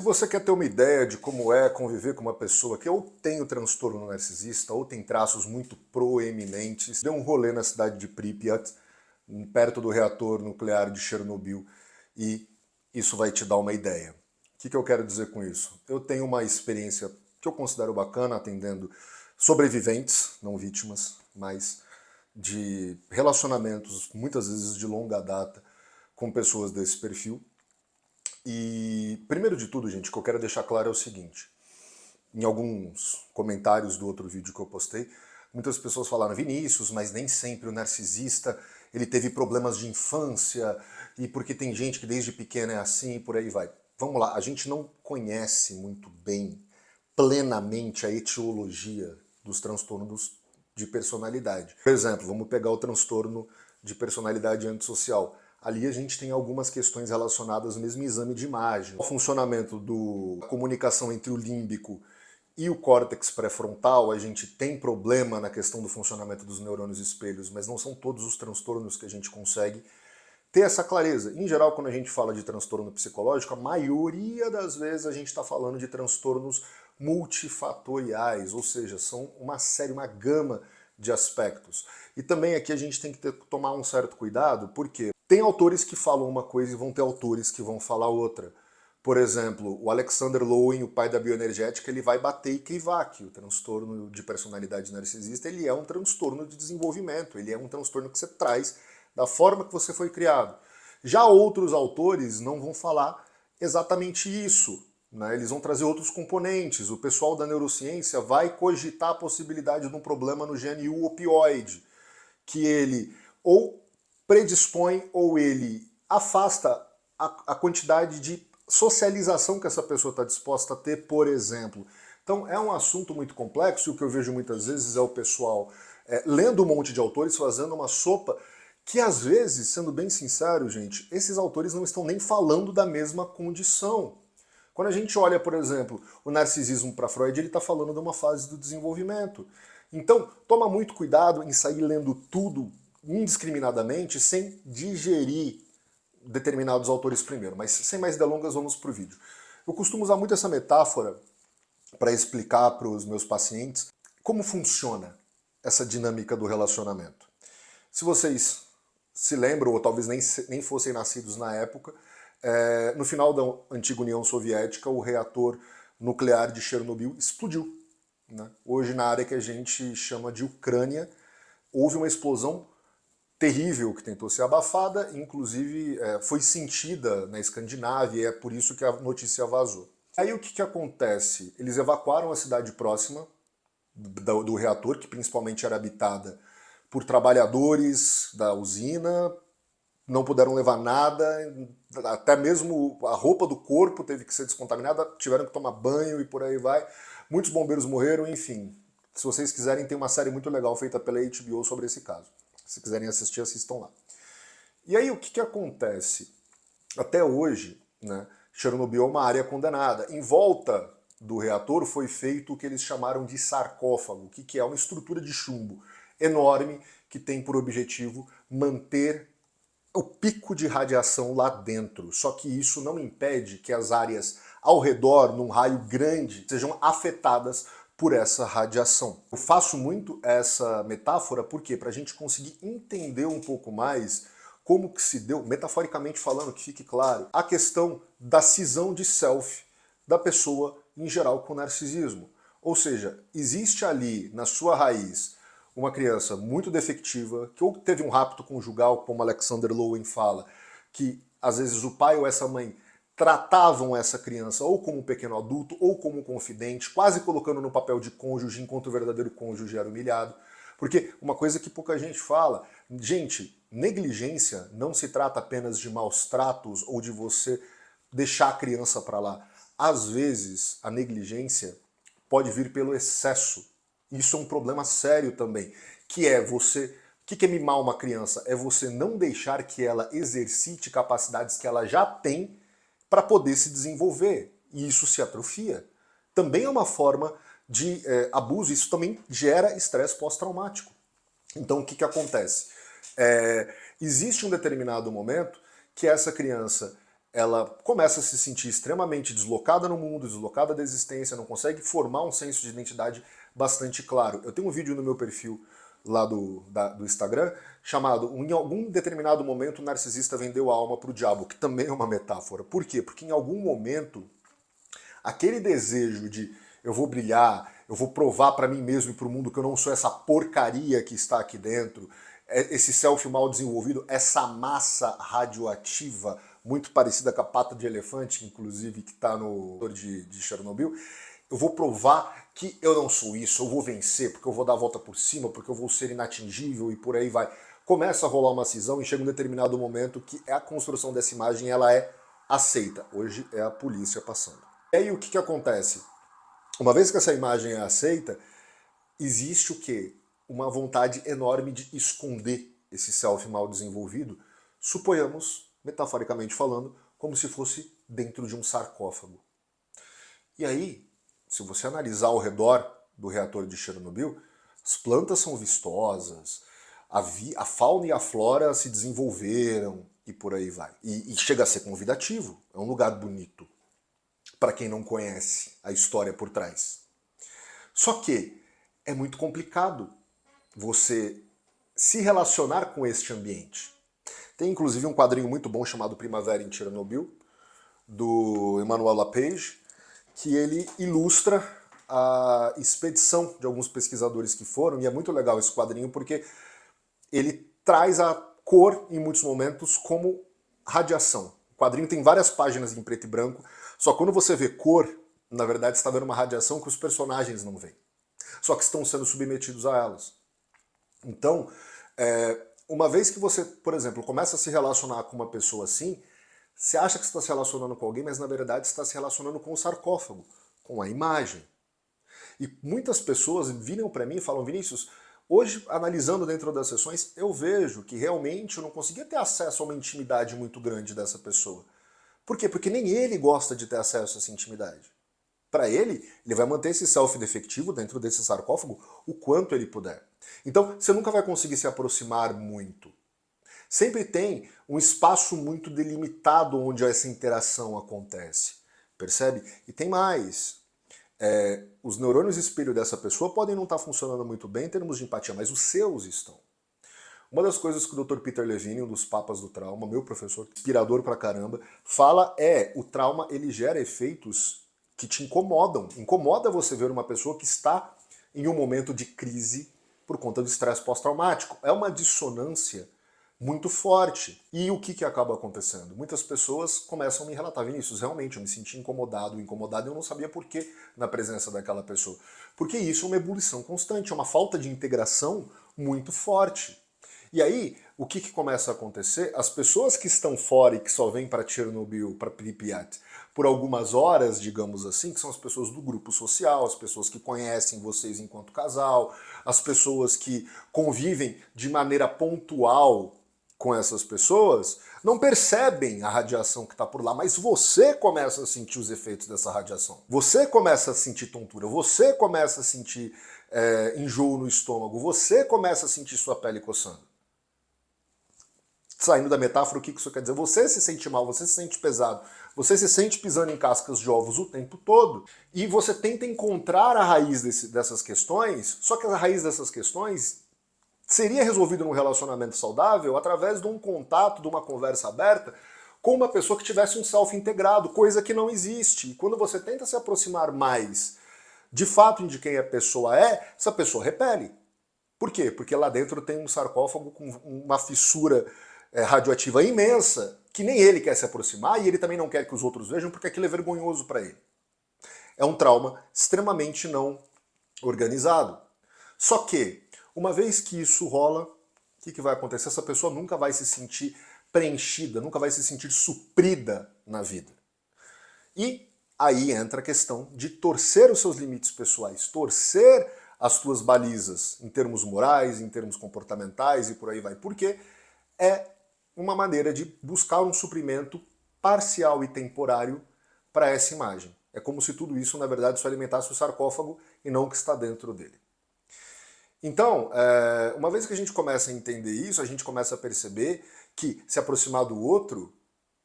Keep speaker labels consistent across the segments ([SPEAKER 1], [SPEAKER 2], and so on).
[SPEAKER 1] Se você quer ter uma ideia de como é conviver com uma pessoa que ou tem o transtorno narcisista ou tem traços muito proeminentes, dê um rolê na cidade de Pripyat, perto do reator nuclear de Chernobyl, e isso vai te dar uma ideia. O que eu quero dizer com isso? Eu tenho uma experiência que eu considero bacana atendendo sobreviventes, não vítimas, mas de relacionamentos, muitas vezes de longa data, com pessoas desse perfil. E, primeiro de tudo, gente, o que eu quero deixar claro é o seguinte. Em alguns comentários do outro vídeo que eu postei, muitas pessoas falaram: Vinícius, mas nem sempre o narcisista ele teve problemas de infância, e porque tem gente que desde pequena é assim e por aí vai. Vamos lá, a gente não conhece muito bem, plenamente, a etiologia dos transtornos de personalidade. Por exemplo, vamos pegar o transtorno de personalidade antissocial. Ali a gente tem algumas questões relacionadas ao mesmo exame de imagem. O funcionamento da comunicação entre o límbico e o córtex pré-frontal, a gente tem problema na questão do funcionamento dos neurônios espelhos, mas não são todos os transtornos que a gente consegue ter essa clareza. Em geral, quando a gente fala de transtorno psicológico, a maioria das vezes a gente está falando de transtornos multifatoriais, ou seja, são uma série, uma gama de aspectos. E também aqui a gente tem que tomar um certo cuidado, porque tem autores que falam uma coisa e vão ter autores que vão falar outra. Por exemplo, o Alexander Lowen, o pai da bioenergética, ele vai bater e crivar que o transtorno de personalidade narcisista ele é um transtorno de desenvolvimento, ele é um transtorno que você traz da forma que você foi criado. Já outros autores não vão falar exatamente isso, né? Eles vão trazer outros componentes. O pessoal da neurociência vai cogitar a possibilidade de um problema no gene U-opioide, que ele ou predispõe ou ele afasta a quantidade de socialização que essa pessoa está disposta a ter, por exemplo. Então é um assunto muito complexo, e o que eu vejo muitas vezes é o pessoal lendo um monte de autores, fazendo uma sopa que às vezes, sendo bem sincero, gente, esses autores não estão nem falando da mesma condição. Quando a gente olha, por exemplo, o narcisismo para Freud, ele está falando de uma fase do desenvolvimento. Então, toma muito cuidado em sair lendo tudo indiscriminadamente, sem digerir determinados autores primeiro. Mas sem mais delongas, vamos para o vídeo. Eu costumo usar muito essa metáfora para explicar para os meus pacientes como funciona essa dinâmica do relacionamento. Se vocês se lembram, ou talvez nem fossem nascidos na época, no final da antiga União Soviética, o reator nuclear de Chernobyl explodiu, né? Hoje, na área que a gente chama de Ucrânia, houve uma explosão terrível que tentou ser abafada, inclusive foi sentida na Escandinávia, e é por isso que a notícia vazou. Aí o que acontece? Eles evacuaram a cidade próxima do reator, que principalmente era habitada por trabalhadores da usina, não puderam levar nada, até mesmo a roupa do corpo teve que ser descontaminada, tiveram que tomar banho e por aí vai. Muitos bombeiros morreram, enfim. Se vocês quiserem, tem uma série muito legal feita pela HBO sobre esse caso. Se quiserem assistir, assistam lá. E aí o que acontece? Até hoje, né, Chernobyl é uma área condenada. Em volta do reator foi feito o que eles chamaram de sarcófago, que é uma estrutura de chumbo enorme que tem por objetivo manter o pico de radiação lá dentro. Só que isso não impede que as áreas ao redor, num raio grande, sejam afetadas por essa radiação. Eu faço muito essa metáfora porque para a gente conseguir entender um pouco mais como que se deu, metaforicamente falando, que fique claro, a questão da cisão de self da pessoa em geral com narcisismo. Ou seja, existe ali na sua raiz uma criança muito defectiva, que ou teve um rapto conjugal, como Alexander Lowen fala, que às vezes o pai ou essa mãe tratavam essa criança ou como um pequeno adulto ou como um confidente, quase colocando no papel de cônjuge, enquanto o verdadeiro cônjuge era humilhado. Porque uma coisa que pouca gente fala, gente, negligência não se trata apenas de maus tratos ou de você deixar a criança para lá. Às vezes, a negligência pode vir pelo excesso. Isso é um problema sério também, que é você... O que é mimar uma criança? É você não deixar que ela exercite capacidades que ela já tem para poder se desenvolver. E isso se atrofia. Também é uma forma de abuso, isso também gera estresse pós-traumático. Então o que acontece? Existe um determinado momento que essa criança ela começa a se sentir extremamente deslocada no mundo, deslocada da existência, não consegue formar um senso de identidade bastante claro. Eu tenho um vídeo no meu perfil lá do Instagram chamado "Em algum determinado momento o narcisista vendeu a alma para o diabo", que também é uma metáfora. Por quê? Porque em algum momento aquele desejo de eu vou brilhar, eu vou provar para mim mesmo e para o mundo que eu não sou essa porcaria que está aqui dentro, esse selfie mal desenvolvido, essa massa radioativa muito parecida com a pata de elefante, inclusive, que está no de Chernobyl, eu vou provar que eu não sou isso, eu vou vencer, porque eu vou dar a volta por cima, porque eu vou ser inatingível e por aí vai. Começa a rolar uma cisão e chega um determinado momento que a construção dessa imagem ela é aceita. Hoje é a polícia passando. E aí o que acontece? Uma vez que essa imagem é aceita, existe o quê? Uma vontade enorme de esconder esse self mal desenvolvido, suponhamos, metaforicamente falando, como se fosse dentro de um sarcófago. E aí, se você analisar ao redor do reator de Chernobyl, as plantas são vistosas, a fauna e a flora se desenvolveram e por aí vai. E chega a ser convidativo, é um lugar bonito, para quem não conhece a história por trás. Só que é muito complicado você se relacionar com este ambiente. Tem inclusive um quadrinho muito bom chamado Primavera em Chernobyl, do Emmanuel Lapage, que ele ilustra a expedição de alguns pesquisadores que foram, e é muito legal esse quadrinho porque ele traz a cor, em muitos momentos, como radiação. O quadrinho tem várias páginas em preto e branco, só que quando você vê cor, na verdade você está vendo uma radiação que os personagens não veem. Só que estão sendo submetidos a elas. Então, uma vez que você, por exemplo, começa a se relacionar com uma pessoa assim, você acha que está se relacionando com alguém, mas na verdade está se relacionando com o sarcófago, com a imagem. E muitas pessoas viram para mim e falam: Vinícius, hoje, analisando dentro das sessões, eu vejo que realmente eu não conseguia ter acesso a uma intimidade muito grande dessa pessoa. Por quê? Porque nem ele gosta de ter acesso a essa intimidade. Para ele vai manter esse self defectivo dentro desse sarcófago o quanto ele puder. Então, você nunca vai conseguir se aproximar muito. Sempre tem um espaço muito delimitado onde essa interação acontece. Percebe? E tem mais. Os neurônios espelho dessa pessoa podem não estar funcionando muito bem em termos de empatia, mas os seus estão. Uma das coisas que o Dr. Peter Levine, um dos papas do trauma, meu professor, inspirador pra caramba, fala o trauma ele gera efeitos que te incomodam. Incomoda você ver uma pessoa que está em um momento de crise por conta do estresse pós-traumático. É uma dissonância muito forte. E o que acaba acontecendo? Muitas pessoas começam a me relatar: Vinícius, realmente eu me senti incomodado e eu não sabia por que na presença daquela pessoa. Porque isso é uma ebulição constante, é uma falta de integração muito forte. E aí, o que começa a acontecer? As pessoas que estão fora e que só vêm para Chernobyl, para Pripyat, por algumas horas, digamos assim, que são as pessoas do grupo social, as pessoas que conhecem vocês enquanto casal, as pessoas que convivem de maneira pontual com essas pessoas, não percebem a radiação que está por lá, mas você começa a sentir os efeitos dessa radiação. Você começa a sentir tontura, você começa a sentir enjoo no estômago, você começa a sentir sua pele coçando. Saindo da metáfora, o que isso quer dizer? Você se sente mal, você se sente pesado, você se sente pisando em cascas de ovos o tempo todo. E você tenta encontrar a raiz dessas questões, só que a raiz dessas questões seria resolvida num relacionamento saudável através de um contato, de uma conversa aberta com uma pessoa que tivesse um self integrado, coisa que não existe. E quando você tenta se aproximar mais de fato de quem a pessoa é, essa pessoa repele. Por quê? Porque lá dentro tem um sarcófago com uma fissura radioativa imensa, que nem ele quer se aproximar e ele também não quer que os outros vejam porque aquilo é vergonhoso para ele. É um trauma extremamente não organizado. Só que, uma vez que isso rola, o que vai acontecer? Essa pessoa nunca vai se sentir preenchida, nunca vai se sentir suprida na vida. E aí entra a questão de torcer os seus limites pessoais, torcer as tuas balizas em termos morais, em termos comportamentais e por aí vai. Porque é uma maneira de buscar um suprimento parcial e temporário para essa imagem. É como se tudo isso, na verdade, só alimentasse o sarcófago e não o que está dentro dele. Então, uma vez que a gente começa a entender isso, a gente começa a perceber que se aproximar do outro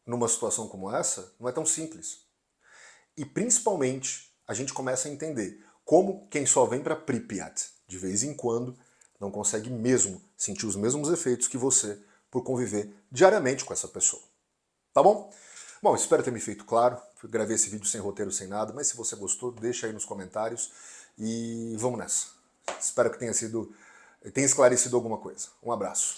[SPEAKER 1] numa situação como essa não é tão simples. E principalmente a gente começa a entender como quem só vem para Pripyat de vez em quando não consegue mesmo sentir os mesmos efeitos que você por conviver diariamente com essa pessoa. Tá bom? Bom, espero ter me feito claro. Eu gravei esse vídeo sem roteiro, sem nada, mas se você gostou, deixa aí nos comentários e vamos nessa. Espero que tenha esclarecido alguma coisa. Um abraço.